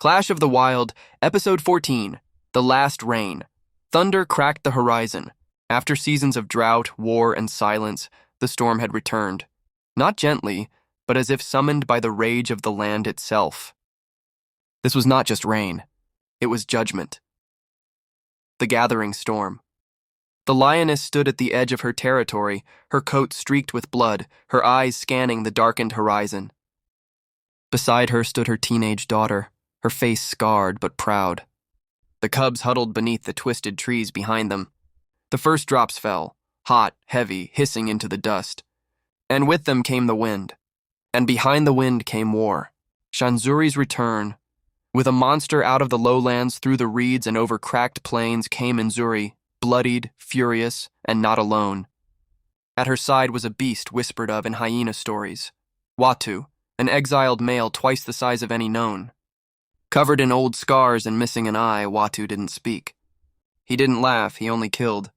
Clash of the Wild, Episode 14, The Last Rain. Thunder cracked the horizon. After seasons of drought, war, and silence, the storm had returned. Not gently, but as if summoned by the rage of the land itself. This was not just rain. It was judgment. The gathering storm. The lioness stood at the edge of her territory, her coat streaked with blood, her eyes scanning the darkened horizon. Beside her stood her teenage daughter, her face scarred but proud. The cubs huddled beneath the twisted trees behind them. The first drops fell, hot, heavy, hissing into the dust. And with them came the wind. And behind the wind came war. Shanzuri's return. With a monster out of the lowlands through the reeds and over cracked plains came Inzuri, bloodied, furious, and not alone. At her side was a beast whispered of in hyena stories. Watu, an exiled male twice the size of any known. Covered in old scars and missing an eye, Watu didn't speak. He didn't laugh, he only killed.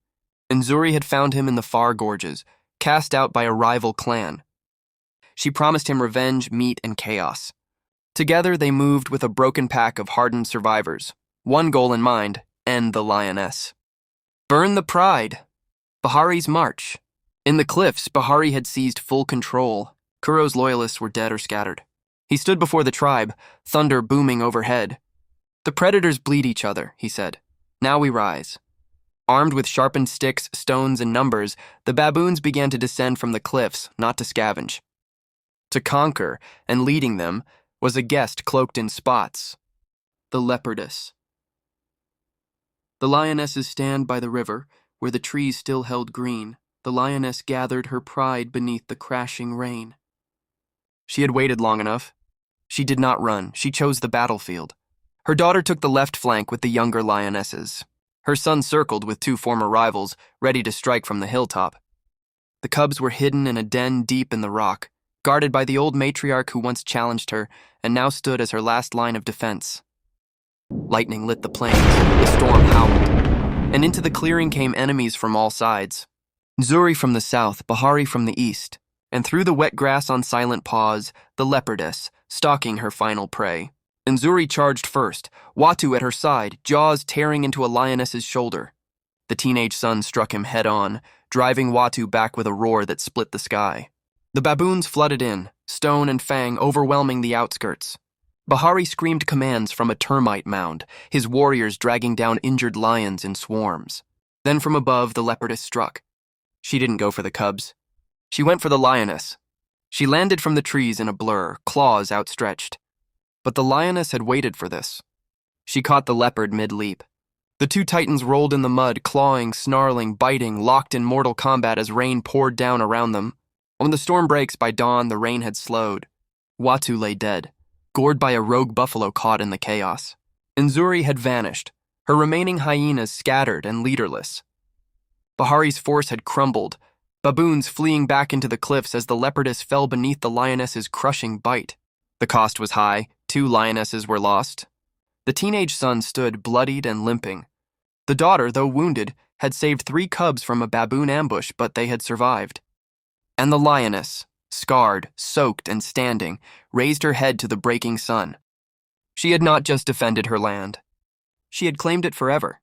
Inzuri had found him in the far gorges, cast out by a rival clan. She promised him revenge, meat, and chaos. Together they moved with a broken pack of hardened survivors. One goal in mind, end the lioness. Burn the pride. Bahari's march. In the cliffs, Bahari had seized full control. Kuro's loyalists were dead or scattered. He stood before the tribe, thunder booming overhead. The predators bleed each other, he said. Now we rise. Armed with sharpened sticks, stones, and numbers, the baboons began to descend from the cliffs, not to scavenge. To conquer, and leading them, was a guest cloaked in spots. The leopardess. The lionesses stand by the river, where the trees still held green. The lioness gathered her pride beneath the crashing rain. She had waited long enough. She did not run. She chose the battlefield. Her daughter took the left flank with the younger lionesses. Her son circled with two former rivals, ready to strike from the hilltop. The cubs were hidden in a den deep in the rock, guarded by the old matriarch who once challenged her and now stood as her last line of defense. Lightning lit the plains, the storm howled, and into the clearing came enemies from all sides. Zuri from the south, Bahari from the east, and through the wet grass on silent paws, the leopardess, stalking her final prey. Inzuri charged first, Watu at her side, jaws tearing into a lioness's shoulder. The teenage son struck him head-on, driving Watu back with a roar that split the sky. The baboons flooded in, stone and fang overwhelming the outskirts. Bahari screamed commands from a termite mound, his warriors dragging down injured lions in swarms. Then from above, the leopardess struck. She didn't go for the cubs. She went for the lioness. She landed from the trees in a blur, claws outstretched. But the lioness had waited for this. She caught the leopard mid-leap. The two titans rolled in the mud, clawing, snarling, biting, locked in mortal combat as rain poured down around them. When the storm breaks by dawn, the rain had slowed. Watu lay dead, gored by a rogue buffalo caught in the chaos. Inzuri had vanished, her remaining hyenas scattered and leaderless. Bahari's force had crumbled, baboons fleeing back into the cliffs as the leopardess fell beneath the lioness's crushing bite. The cost was high, 2 lionesses were lost. The teenage son stood bloodied and limping. The daughter, though wounded, had saved 3 cubs from a baboon ambush, but they had survived. And the lioness, scarred, soaked, and standing, raised her head to the breaking sun. She had not just defended her land. She had claimed it forever.